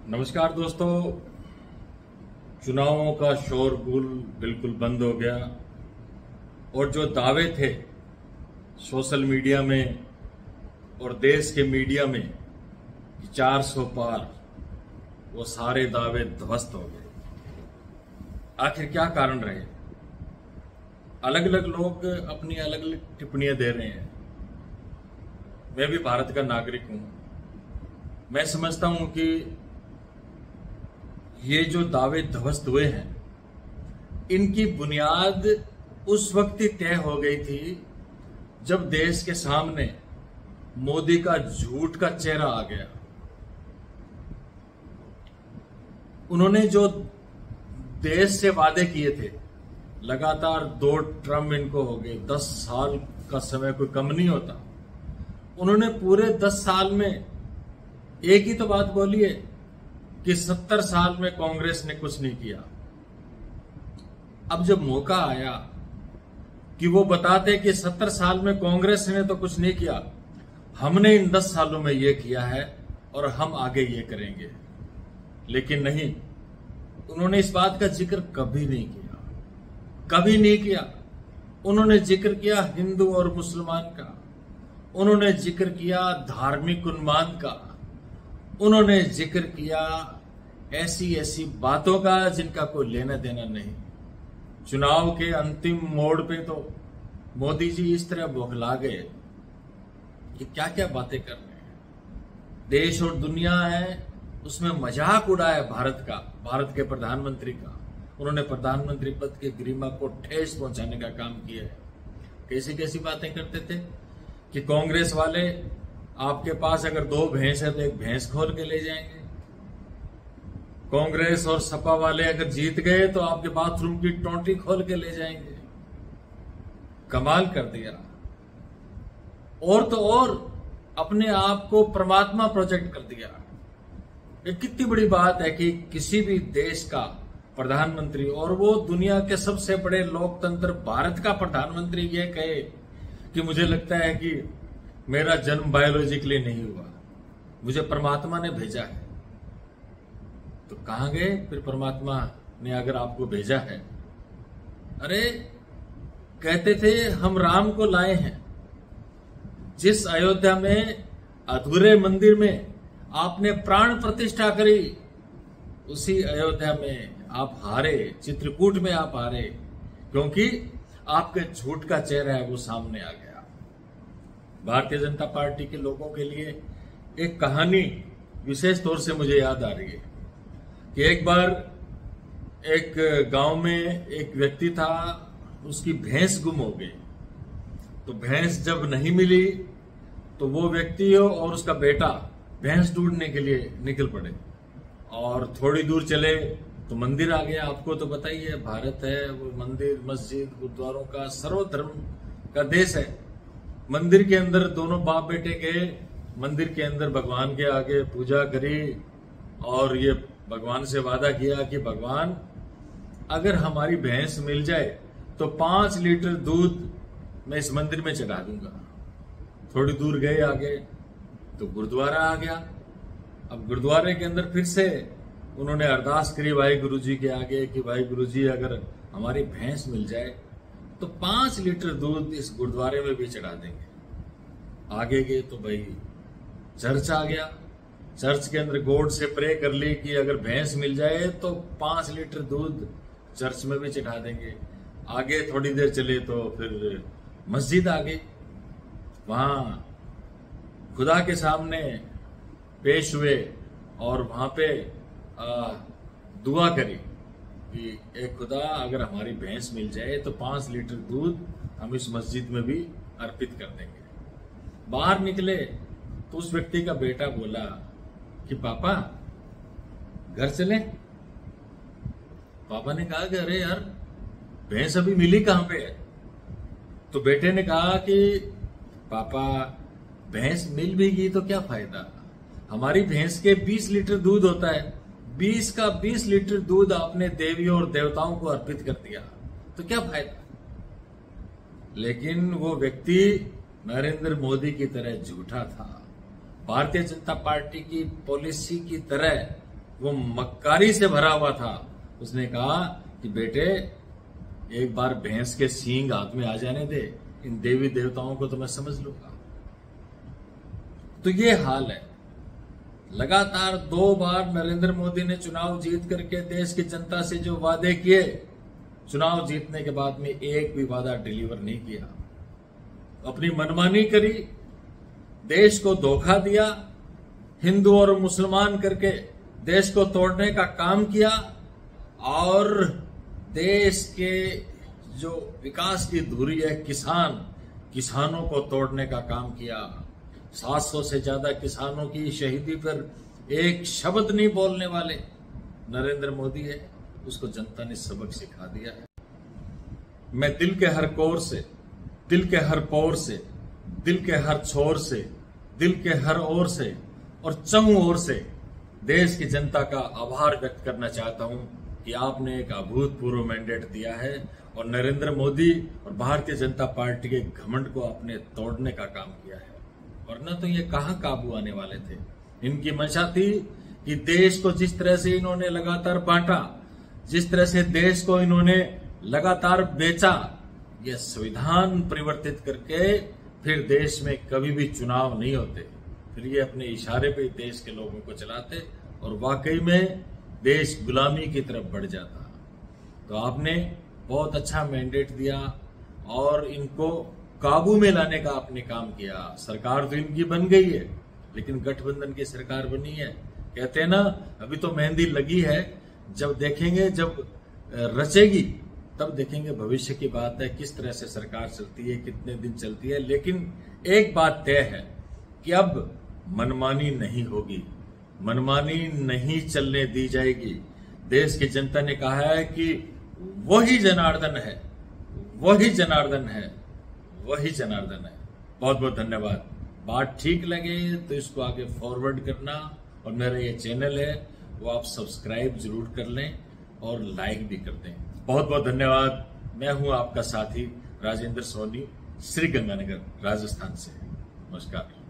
नमस्कार दोस्तों। चुनावों का शोरगुल बिल्कुल बंद हो गया और जो दावे थे सोशल मीडिया में और देश के मीडिया में कि 400 पार, वो सारे दावे ध्वस्त हो गए। आखिर क्या कारण रहे? अलग अलग लोग अपनी अलग अलग टिप्पणियां दे रहे हैं। मैं भी भारत का नागरिक हूं। मैं समझता हूं कि ये जो दावे ध्वस्त हुए हैं, इनकी बुनियाद उस वक्त ही तय हो गई थी जब देश के सामने मोदी का झूठ का चेहरा आ गया। उन्होंने जो देश से वादे किए थे, लगातार 2 टर्म इनको हो गए, 10 साल का समय कोई कम नहीं होता। उन्होंने पूरे 10 साल में एक ही तो बात बोली है कि 70 साल में कांग्रेस ने कुछ नहीं किया। अब जब मौका आया कि वो बताते कि 70 साल में कांग्रेस ने तो कुछ नहीं किया, हमने इन 10 सालों में ये किया है और हम आगे ये करेंगे, लेकिन नहीं, उन्होंने इस बात का जिक्र कभी नहीं किया, कभी नहीं किया। उन्होंने जिक्र किया हिंदू और मुसलमान का, उन्होंने जिक्र किया धार्मिक उन्माद का, उन्होंने जिक्र किया ऐसी ऐसी बातों का जिनका कोई लेना देना नहीं। चुनाव के अंतिम मोड़ पे तो मोदी जी इस तरह बौखला गए कि क्या क्या बातें कर रहे हैं। देश और दुनिया है उसमें मजाक उड़ाया भारत का, भारत के प्रधानमंत्री का। उन्होंने प्रधानमंत्री पद की गरिमा को ठेस पहुंचाने का काम किया है। कैसी कैसी बातें करते थे कि कांग्रेस वाले आपके पास अगर 2 भैंस है तो एक भैंस खोल के ले जाएंगे। कांग्रेस और सपा वाले अगर जीत गए तो आपके बाथरूम की टोंटी खोल के ले जाएंगे। कमाल कर दिया। और तो और अपने आप को परमात्मा प्रोजेक्ट कर दिया। ये कितनी बड़ी बात है कि किसी भी देश का प्रधानमंत्री, और वो दुनिया के सबसे बड़े लोकतंत्र भारत का प्रधानमंत्री, ये कहे कि मुझे लगता है कि मेरा जन्म बायोलॉजिकली नहीं हुआ, मुझे परमात्मा ने भेजा है। तो कहां गए फिर परमात्मा ने अगर आपको भेजा है? अरे कहते थे हम राम को लाए हैं। जिस अयोध्या में अधूरे मंदिर में आपने प्राण प्रतिष्ठा करी, उसी अयोध्या में आप हारे, चित्रकूट में आप हारे, क्योंकि आपके झूठ का चेहरा है वो सामने आ गया। भारतीय जनता पार्टी के लोगों के लिए एक कहानी विशेष तौर से मुझे याद आ रही है कि एक बार एक गांव में एक व्यक्ति था, उसकी भैंस गुम हो गई। तो भैंस जब नहीं मिली तो वो व्यक्ति और उसका बेटा भैंस ढूंढने के लिए निकल पड़े और थोड़ी दूर चले तो मंदिर आ गया। आपको तो पता ही है, भारत है वो मंदिर मस्जिद गुरुद्वारों का सर्वधर्म का देश है। मंदिर के अंदर दोनों बाप बेटे गए, मंदिर के अंदर भगवान के आगे पूजा करी और ये भगवान से वादा किया कि भगवान अगर हमारी भैंस मिल जाए तो 5 लीटर दूध मैं इस मंदिर में चढ़ा दूंगा। थोड़ी दूर गए आगे तो गुरुद्वारा आ गया। अब गुरुद्वारे के अंदर फिर से उन्होंने अरदास करी भाई गुरु जी के आगे कि भाई गुरु जी अगर हमारी भैंस मिल जाए तो 5 लीटर दूध इस गुरुद्वारे में भी चढ़ा देंगे। आगे गए तो भाई चर्च आ गया। चर्च के अंदर गॉड से प्रे कर ली कि अगर भैंस मिल जाए तो 5 लीटर दूध चर्च में भी चढ़ा देंगे। आगे थोड़ी देर चले तो फिर मस्जिद आ गई। वहां खुदा के सामने पेश हुए और वहां पे दुआ करी कि एक खुदा अगर हमारी भैंस मिल जाए तो 5 लीटर दूध हम इस मस्जिद में भी अर्पित कर देंगे। बाहर निकले तो उस व्यक्ति का बेटा बोला कि पापा घर चले। पापा ने कहा कि अरे यार भैंस अभी मिली कहां पे है? तो बेटे ने कहा कि पापा भैंस मिल भी गई तो क्या फायदा, हमारी भैंस के 20 लीटर दूध होता है, 20 का 20 लीटर दूध आपने देवियों और देवताओं को अर्पित कर दिया तो क्या फायदा। लेकिन वो व्यक्ति नरेंद्र मोदी की तरह झूठा था। भारतीय जनता पार्टी की पॉलिसी की तरह वो मक्कारी से भरा हुआ था। उसने कहा कि बेटे, एक बार भैंस के सींग हाथ में आ जाने दे, इन देवी देवताओं को तो मैं समझ लूंगा। तो ये हाल है। लगातार 2 बार नरेंद्र मोदी ने चुनाव जीत करके देश की जनता से जो वादे किए, चुनाव जीतने के बाद में एक भी वादा डिलीवर नहीं किया। अपनी मनमानी करी, देश को धोखा दिया, हिंदू और मुसलमान करके देश को तोड़ने का काम किया और देश के जो विकास की धुरी है किसानों को तोड़ने का काम किया। 700 से ज्यादा किसानों की शहीदी पर एक शब्द नहीं बोलने वाले नरेंद्र मोदी है, उसको जनता ने सबक सिखा दिया है। मैं दिल के हर कोर से, दिल के हर पोर से, दिल के हर छोर से, दिल के हर ओर से और चहुं ओर से देश की जनता का आभार व्यक्त करना चाहता हूं कि आपने एक अभूतपूर्व मैंडेट दिया है और नरेंद्र मोदी और भारतीय जनता पार्टी के घमंड को आपने तोड़ने का काम किया है। वरना तो ये कहां काबू आने वाले थे। इनकी मंशा थी कि देश को जिस तरह से इन्होंने लगातार बांटा, जिस तरह से देश को इन्होंने लगातार बेचा, यह संविधान परिवर्तित करके फिर देश में कभी भी चुनाव नहीं होते। फिर ये अपने इशारे पे देश के लोगों को चलाते और वाकई में देश गुलामी की तरफ बढ़ जाता। तो आपने बहुत अच्छा मैंडेट दिया और इनको काबू में लाने का आपने काम किया। सरकार तो इनकी बन गई है, लेकिन गठबंधन की सरकार बनी है। कहते हैं ना, अभी तो मेहंदी लगी है, जब देखेंगे, जब रचेगी तब देखेंगे। भविष्य की बात है किस तरह से सरकार चलती है, कितने दिन चलती है। लेकिन एक बात तय है कि अब मनमानी नहीं होगी, मनमानी नहीं चलने दी जाएगी। देश की जनता ने कहा है कि वही जनार्दन है, वही जनार्दन है, वही जनार्दन है। बहुत बहुत धन्यवाद। बात ठीक लगे तो इसको आगे फॉरवर्ड करना और मेरा ये चैनल है वो आप सब्सक्राइब जरूर कर लें और लाइक भी कर दें। बहुत बहुत धन्यवाद। मैं हूं आपका साथी राजेंद्र सोनी, श्री गंगानगर, राजस्थान से। नमस्कार।